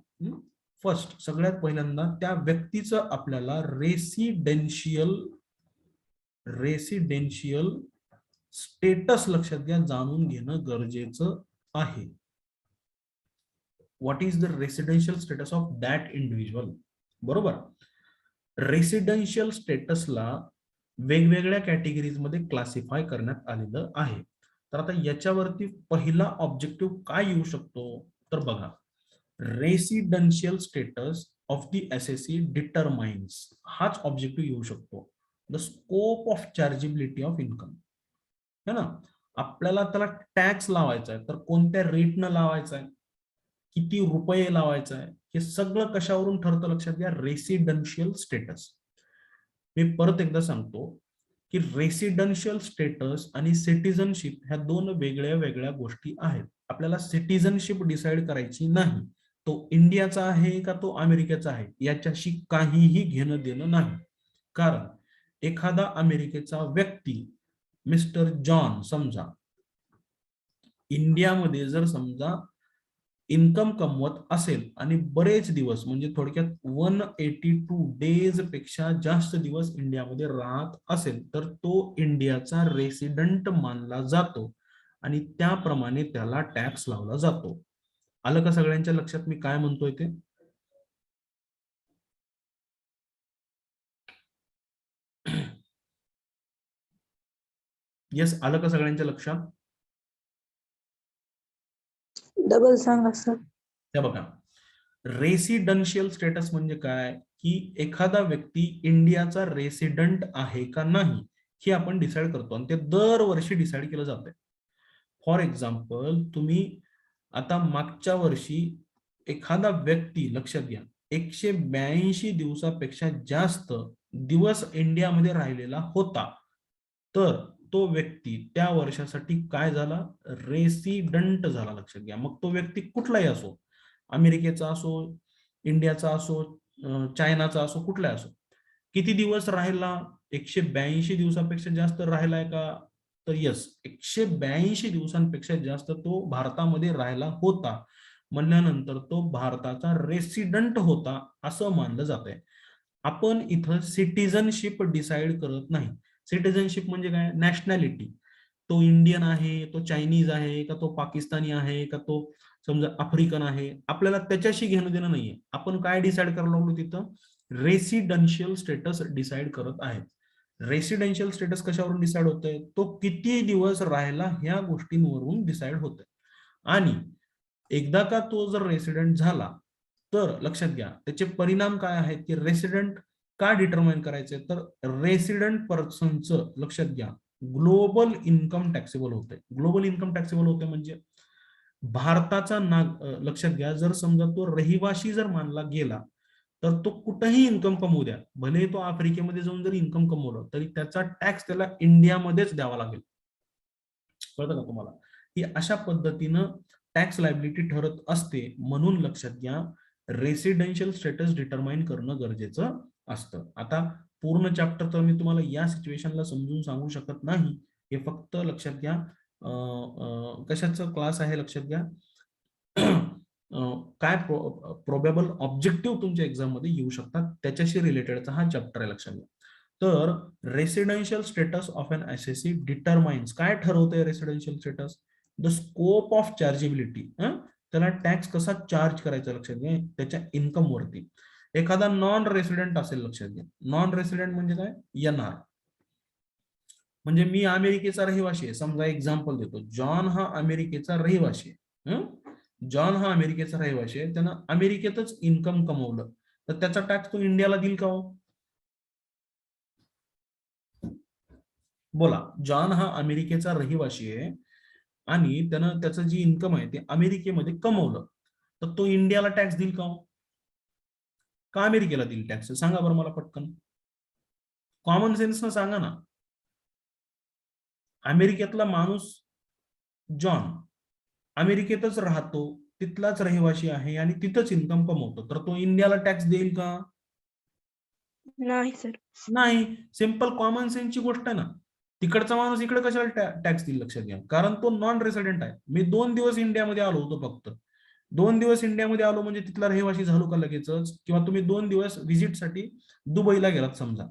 सगळ्यात पहिल्यांदा त्या व्यक्तीचं आपल्याला रेसिडेन्शियल स्टेटस लक्षात घ्या जाणून घेणं गरजेचं आहे. What is the residential status of that individual. बरोबर. रेसिडेन्शियल स्टेटसला वेगवेगळ्या कॅटेगरीज मध्ये क्लासिफाय करण्यात आलेलं आहे. तर आता याच्यावरती पहिला ऑब्जेक्टिव्ह काय येऊ शकतो तर बघा, residential status of the assessee determines, हाच ऑब्जेक्टिव्ह येऊ शकतो. The scope of chargeability of income, है ना. आपल्याला त्याला टॅक्स लावायचा आहे तर कोणत्या रेटनं लावायचा आहे, किती रुपये लावायचा आहे, हे सगळं कशावरून ठरतं लक्षात घ्या, रेसिडेन्शियल स्टेटस. मी परत एकदा सांगतो की रेसिडेन्शियल स्टेटस आणि सिटिझनशिप ह्या दोन वेगळ्या वेगळ्या गोष्टी आहेत. आपल्याला सिटिझनशिप डिसाइड करायची नाही, तो इंडियाचा आहे का तो अमेरिकेचा आहे याच्याशी काहीही घेणं देणं नाही. कारण एखादा अमेरिकेचा व्यक्ती मिस्टर जॉन समजा इंडियामध्ये जर समजा इन्कम कमवत असेल आणि बरेच दिवस म्हणजे थोडक्यात 182 डेज पेक्षा जास्त दिवस इंडियामध्ये राहत असेल तर तो इंडियाचा रेसिडेंट मानला जातो आणि त्याप्रमाणे त्याला टॅक्स लावला जातो. आलं का सगळ्यांच्या लक्षात मी काय म्हणतोय ते? येस, आलं का सगळ्यांच्या लक्षात? डबल सांगा सर. हे बघा, रेसिडेन्शियल स्टेटस म्हणजे काय की एखादा व्यक्ती इंडियाचा रेसिडेंट आहे का नाही हे आपण डिसाइड करतो आणि ते दरवर्षी डिसाइड केलं जातं. फॉर एक्झाम्पल, तुम्ही आता मागच्या वर्षी एखादा व्यक्ती लक्षात घ्या 182 दिवसापेक्षा जास्त दिवस इंडियामध्ये राहिलेला होता तर तो व्यक्ती त्या वर्षासाठी काय झाला, रेसिडेंट झाला. लक्षात घ्या. मग तो व्यक्ती कुठलाही असो, अमेरिकेचा असो, इंडियाचा असो, चायनाचा असो, कुठला असो, किती दिवस राहिला, 182 दिवसापेक्षा जास्त राहिलाय का तर यस, 182 दिवसांपेक्षा जास्त तो भारतामध्ये राहिला होता म्हणल्यानंतर तो भारताचा रेसिडेंट होता असं मानलं जात आहे. आपण इथं सिटिझनशिप डिसाइड करत नाही. सिटिझनशिप म्हणजे काय, नॅशनॅलिटी. तो इंडियन आहे, तो चायनीज आहे का, तो पाकिस्तानी आहे का, तो समजा आफ्रिकन आहे, आपल्याला त्याच्याशी घेणं देणं नाहीये. आपण काय डिसाइड करायला लागलो तिथं, रेसिडेन्शियल स्टेटस डिसाइड करत आहेत. रेसिडेन्शियल स्टेटस कशावरून डिसाइड होतंय, तो किती दिवस राहिला ह्या गोष्टींवरून डिसाइड होतंय. आणि एकदा का तो जर रेसिडेंट झाला तर लक्षात घ्या त्याचे परिणाम काय आहेत की रेसिडेंट का डिटरमाइन करायचे तर रेसिडेंट पर्सनचं लक्षात घ्या ग्लोबल इन्कम टॅक्सेबल होते. ग्लोबल इन्कम टॅक्सेबल होते म्हणजे भारताचा लक्षात घ्या, जर समजा तो रहिवासी जर मानला गेला तर तो कुठेही इन्कम कमवू द्या, भले तो आफ्रिकेमध्ये जाऊन जर इन्कम कमवलं तरी त्याचा टॅक्स त्याला इंडियामध्येच द्यावा लागेल. कळतं का तुम्हाला? ही अशा पद्धतीनं टॅक्स लायबिलिटी ठरत असते. म्हणून लक्षात घ्या रेसिडेन्शियल स्टेटस डिटरमाइन करणं गरजेचं असतं. आता पूर्ण चॅप्टर तर मी तुम्हाला या सिच्युएशनला समजून सांगू शकत नाही, हे फक्त लक्षात घ्या कशाचा क्लास आहे लक्षात घ्या काय प्रोबेबल ऑब्जेक्टिव्ह तुमच्या एक्झाम मध्ये येऊ शकतात त्याच्याशी रिलेटेडचा हा चॅप्टर आहे लक्षात घ्या. तर residential status of an assessee determines, काय ठरवतंय residential status, the scope of chargeability, त्याला टॅक्स कसा चार्ज करायचा लक्षात घ्या त्याच्या इन्कम वरती. एखादा नॉन रेसिडेंट असेल लक्षात घ्या, नॉन रेसिडेंट म्हणजे काय, एनआर म्हणजे मी अमेरिकेचा रहिवासी आहे समजा, एक्झाम्पल देतो, जॉन हा अमेरिकेचा रहिवासी आहे. जॉन हा अमेरिकेचा रहिवासी आहे, त्यानं अमेरिकेतच इन्कम कमवलं तर त्याचा टॅक्स तो इंडियाला देईल का हो? बोला. जॉन हा अमेरिकेचा रहिवासी आहे आणि त्यानं त्याचं जी इन्कम आहे ते अमेरिकेमध्ये कमवलं, तर तो इंडियाला टॅक्स देईल का हो? का अमेरिकेला देईल टॅक्स? सांगा बरं मला पटकन. कॉमन सेन्स न सांगा ना. अमेरिकेतला माणूस जॉन अमेरिकेतच राहतो, तिथलाच रहिवासी आहे आणि तिथंच इन्कम कमवतो, तर तो इंडियाला टॅक्स देईल का? नाही सर. नाही. सिंपल कॉमन सेन्सची गोष्ट आहे ना. तिकडचा माणूस इकडे कशाला टॅक्स देईल? लक्षात घ्या, कारण तो नॉन रेसिडेंट आहे. मी 2 दिवस इंडियामध्ये आलो होतो फक्त. 2 दिवस इंडियामध्ये आलो म्हणजे तिथला रहिवासी झालो का लगेचच? किंवा तुम्ही 2 दिवस व्हिजिटसाठी दुबईला गेलात समजा,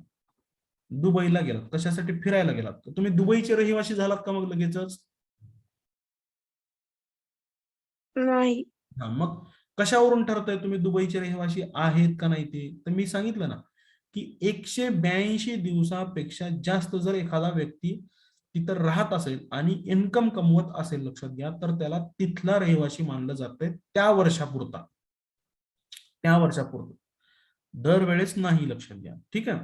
दुबईला गेलात कशासाठी? फिरायला गेलात, तर तुम्ही दुबईचे रहिवासी झालात का मग लगेचच? नाही. हा, मग कशावरून ठरतंय तुम्ही दुबईचे रहिवासी आहेत का नाही ते? तर मी सांगितलं ना की 182 दिवसापेक्षा जास्त जर एखादा व्यक्ती तिथं राहत असेल आणि इन्कम कमवत असेल, लक्षात घ्या, तर त्याला तिथला रहिवासी मानलं जातंय त्या वर्षापुरता. त्या वर्षापुरतं, दरवेळेस नाही. लक्षात घ्या. ठीक आहे.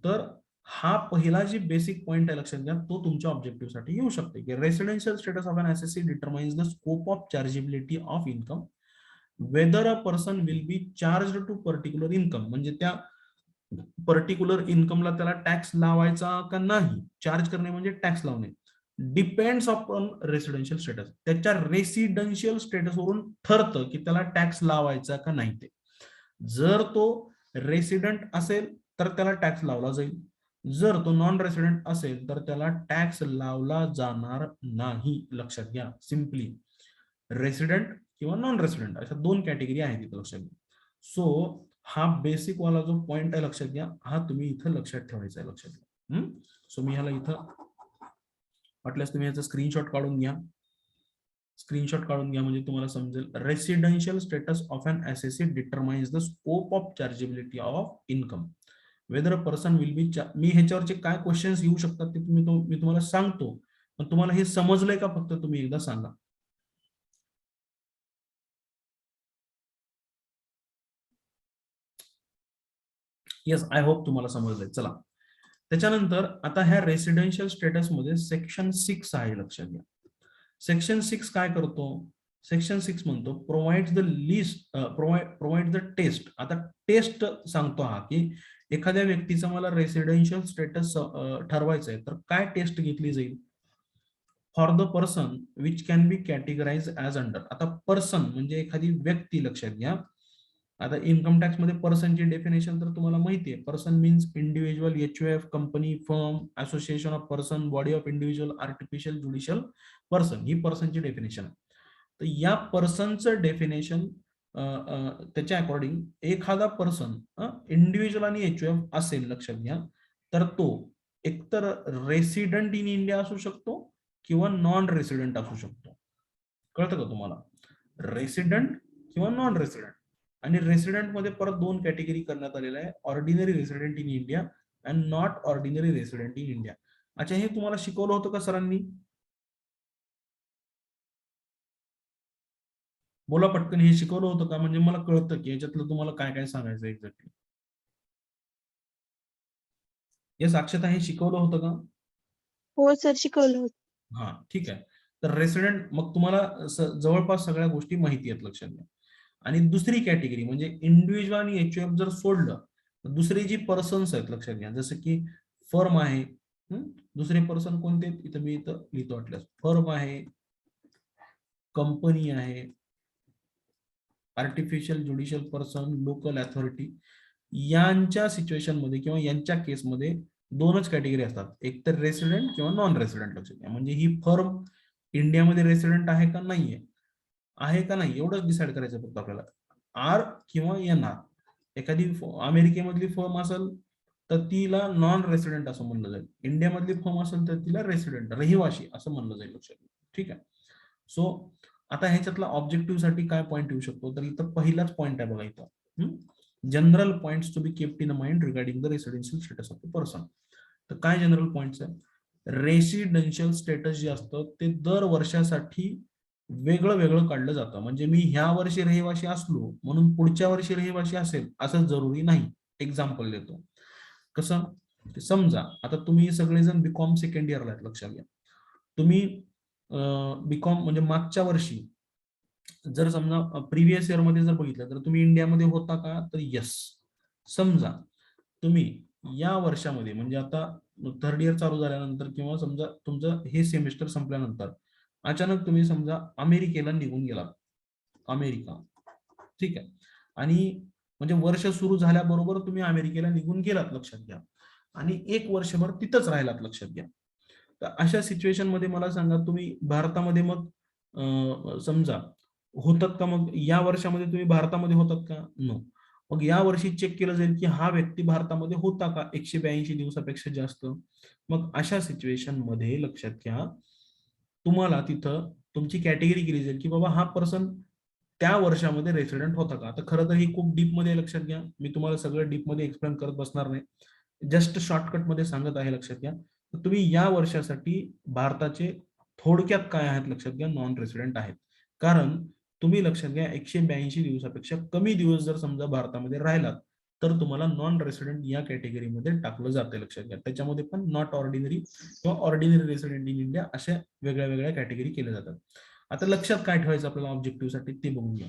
तर हा पहिला जी बेसिक पॉइंट आहे, लक्षात घ्या, तो तुमच्या ऑब्जेक्टिव्ह साठी येऊ शकते की residential status of an assessee determines the scope of chargeability of income, whether a person will be charge to particular income, म्हणजे त्या पर्टिक्युलर इन्कमला त्याला टॅक्स लावायचा का नाही. चार्ज करणे म्हणजे टॅक्स लावणे. डिपेंड्स अपॉन रेसिडेन्शियल स्टेटस, त्याच्या रेसिडेन्शियल स्टेटसवरून ठरतं की त्याला टॅक्स लावायचा का नाही ते. जर तो रेसिडेंट असेल तर त्याला टॅक्स लावला जाईल, जर तो नॉन रेसिडेंट असेल तर त्याला टॅक्स लावला जाणार नाही. लक्षात घ्या. सिम्पली रेसिडेंट किंवा नॉन रेसिडेंट अशा 2 कॅटेगरी आहेत इथं, लक्षात घ्या. सो हा बेसिक वाला जो पॉइंट आहे, लक्षात घ्या, हा तुम्ही इथं लक्षात ठेवायचा आहे. लक्षात घ्या. सो मी ह्याला इथं वाटल्यास तुम्ही याचा स्क्रीनशॉट काढून घ्या. स्क्रीनशॉट काढून घ्या म्हणजे तुम्हाला समजेल. Residential status of an assessee determines the scope of chargeability of income, whether a person will be. मी ह्याच्यावरचे काय क्वेश्चन्स येऊ शकतात ते मी तुम्हाला सांगतो, पण तुम्हाला हे समजलंय का फक्त तुम्ही एकदा सांगा. येस, आय होप तुम्हाला समजलंय. चला, त्याच्यानंतर आता ह्या रेसिडेन्शियल स्टेटस मध्ये सेक्शन 6 आहे. लक्षात घ्या. सेक्शन 6 काय करतो? सेक्शन 6 म्हणतो provide the list, provide the test. आता टेस्ट सांगतो हा की एखाद्या व्यक्तीचा मला रेसिडेन्शियल स्टेटस ठरवायचं आहे, तर काय टेस्ट घेतली जाईल? For the person which can be categorize as under. आता पर्सन म्हणजे एखादी व्यक्ती. लक्षात घ्या, आता इन्कम टॅक्स मध्ये पर्सनची डेफिनेशन तर तुम्हाला माहिती आहे. Person means individual, HUF, company, firm, association of person, body of individual, artificial, judicial person, ही पर्सनची डेफिनेशन आहे. तर या पर्सनचं डेफिनेशन त्याच्या अकॉर्डिंग एखादा पर्सन इंडिव्हिज्युअल आणि एचयूएफ असेल, लक्षात घ्या, तर तो एकतर रेसिडेंट इन इंडिया असू शकतो किंवा नॉन रेसिडेंट असू शकतो. कळतं का तुम्हाला? रेसिडेंट किंवा नॉन रेसिडेंट. आणि रेसिडेंट मध्ये परत 2 कॅटेगरी करण्यात आलेल्या आहे, ordinary resident in India and not ordinary resident in India. अच्छा, हे तुम्हाला शिकवलं होतं का सरांनी? बोला पटकन, हे शिकवलं होतं का? म्हणजे मला कळतं की याच्यातलं तुम्हाला काय काय सांगायचं एक्झॅक्टली. येस अक्षता, हे शिकवलं होतं का? हो सर, शिकवलं होतं. हा, ठीक आहे. तर रेसिडेंट मग तुम्हाला जवळपास सगळ्या गोष्टी माहिती आहेत. लक्षात घ्या. आणि दुसरी कॅटेगरी म्हणजे इंडिव्हिज्युअल आणि एचयूएफ जर सोडलं, तर दुसरी जी पर्सन्स आहेत, लक्षात घ्या, जसं की फर्म आहे. दुसरे पर्सन कोणते? इथं मी इथं लिहितो वाटल्यास. फर्म आहे, कंपनी आहे, artificial, judicial person, local authority. यांच्या सिच्युएशन मध्ये किंवा यांच्या केसमध्ये 2च कॅटेगरी असतात, एक तर रेसिडेंट किंवा नॉन रेसिडेंट. लक्षात घ्या. म्हणजे ही फर्म इंडियामध्ये रेसिडेंट आहे का नाहीये, आहे का नाही, एवढंच डिसाईड करायचं फक्त आपल्याला. आर किंवा एन आर. एखादी अमेरिकेमधली फर्म असेल तर तिला नॉन रेसिडेंट असं म्हणलं जाईल, इंडियामधली फर्म असेल तर तिला रेसिडेंट, रहिवाशी असं म्हणलं जाईल. लक्षात घ्या. ठीक आहे. सो आता ह्याच्यातला ऑब्जेक्टिव्ह साठी काय पॉईंट येऊ शकतो? तर इथं पहिलाच पॉईंट आहे बघा इथं, general points to be kept in mind regarding the residential status of the person. तर काय जनरल पॉइंट्स आहे? रेसिडेन्शियल स्टेटस जे असतं ते दर वर्षासाठी वेगळं वेगळं काढलं जातं. म्हणजे मी ह्या वर्षी रहिवासी असलो म्हणून पुढच्या वर्षी रहिवासी असेल असं जरुरी नाही. एक्झाम्पल देतो. कसं? समजा आता तुम्ही सगळेजण बीकॉम सेकंड इयरला आहेत, लक्षात घ्या. तुम्ही बीकॉम म्हणजे मागच्या वर्षी जर समजा प्रिव्हियस इयर मध्ये जर बघितलं तर तुम्ही इंडियामध्ये होता का, तर यस. समजा तुम्ही या वर्षामध्ये म्हणजे आता थर्ड इयर चालू झाल्यानंतर किंवा समजा तुमचं हे सेमिस्टर संपल्यानंतर अचानक तुम्ही समजा अमेरिकेला निघून गेलात, अमेरिका, ठीक आहे. आणि म्हणजे वर्ष सुरू झाल्याबरोबर तुम्ही अमेरिकेला निघून गेलात, लक्षात घ्या, आणि एक वर्षभर तिथंच राहिलात, लक्षात घ्या. तर अशा सिच्युएशन मध्ये मला सांगा, तुम्ही भारतामध्ये मग समजा होतात का, मग या वर्षामध्ये तुम्ही भारतामध्ये होतात का, नो. मग या वर्षी चेक केलं जाईल की हा व्यक्ती भारतामध्ये होता का 182 दिवसापेक्षा जास्त. मग अशा सिच्युएशन मध्ये लक्षात घ्या, तुम्हाला तिथं तुमची कॅटेगरी केली जाईल की बाबा हा पर्सन त्या वर्षामध्ये रेसिडेंट होता का. आता खरं तर ही खूप डीप मध्ये लक्षात घ्या, मी तुम्हाला सगळं डीप मध्ये एक्सप्लेन करत बसणार नाही, जस्ट शॉर्टकट मध्ये सांगत आहे, लक्षात घ्या. तर तुम्ही या वर्षासाठी भारताचे थोडक्यात काय आहेत लक्षात घ्या, नॉन रेसिडेंट आहेत. कारण तुम्ही लक्षात घ्या 182 दिवसापेक्षा कमी दिवस जर समजा भारतामध्ये राहिलात तर तुम्हाला नॉन रेसिडेंट या कॅटेगरीमध्ये टाकलं जाते, लक्षात घ्या. त्याच्यामध्ये पण नॉट ऑर्डिनरी किंवा ऑर्डिनरी रेसिडेंट इन इंडिया अशा वेगळ्या वेगळ्या कॅटेगरी केल्या जातात. आता लक्षात काय ठेवायचं आपल्याला ऑब्जेक्टिव्ह साठी ते बघून घ्या.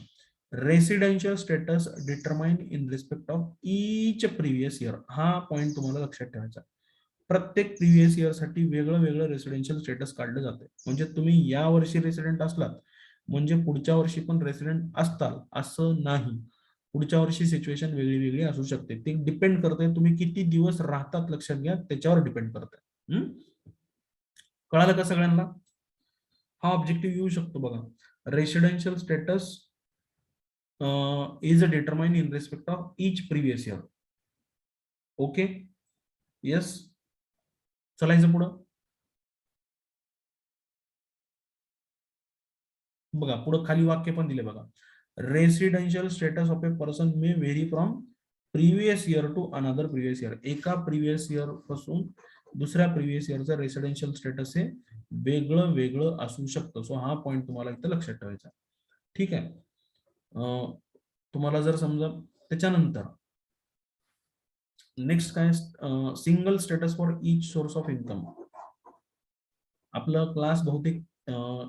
Residential status determine in respect of each previous year, हा पॉईंट तुम्हाला लक्षात ठेवायचा. प्रत्येक प्रिव्हियस इयर साठी वेगळं वेगळं रेसिडेन्शियल स्टेटस काढलं जातं. म्हणजे तुम्ही या वर्षी रेसिडेंट असलात म्हणजे पुढच्या वर्षी पण रेसिडेंट असताल असं नाही. पुढच्या वर्षी सिच्युएशन वेगळी वेगळी असू शकते. ते डिपेंड करते तुम्ही किती दिवस राहतात, लक्षात घ्या, त्याच्यावर डिपेंड करते. कळालं का सगळ्यांना. हा ऑब्जेक्टिव्ह येऊ शकतो बघा. Residential status is determine in respect of each previous year. Okay, yes, चलायचं पुढं. बघा पुढं खाली वाक्य पण दिले बघा. Residential status of a person may vary from previous year to another previous year. एका प्रिव्हियस इयर पासून दुसऱ्या प्रिव्हियस इयरचं रेसिडेन्शियल स्टेटस हे वेगळं वेगळं असू शकतं. सो हा पॉईंट तुम्हाला इथं लक्षात ठेवायचा. ठीक आहे. तुम्हाला जर समजा त्याच्यानंतर नेक्स्ट काय, single status for each source of income. आपला क्लास बहुतेक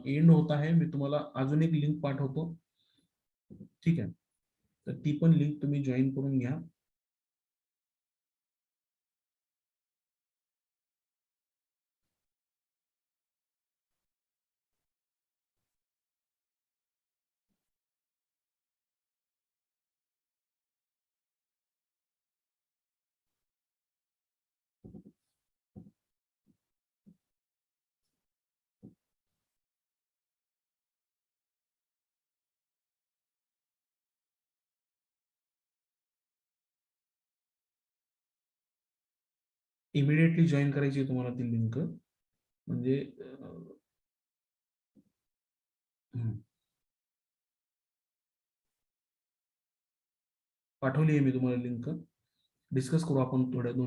एंड होत आहे. मी तुम्हाला अजून एक लिंक पाठवतो, ठीक आहे. तर ती पण लिंक तुम्ही जॉईन करून घ्या. इमिडिएटली जॉईन करायची आहे तुम्हाला ती लिंक. म्हणजे पाठवली आहे मी तुम्हाला लिंक. डिस्कस करू आपण थोड्या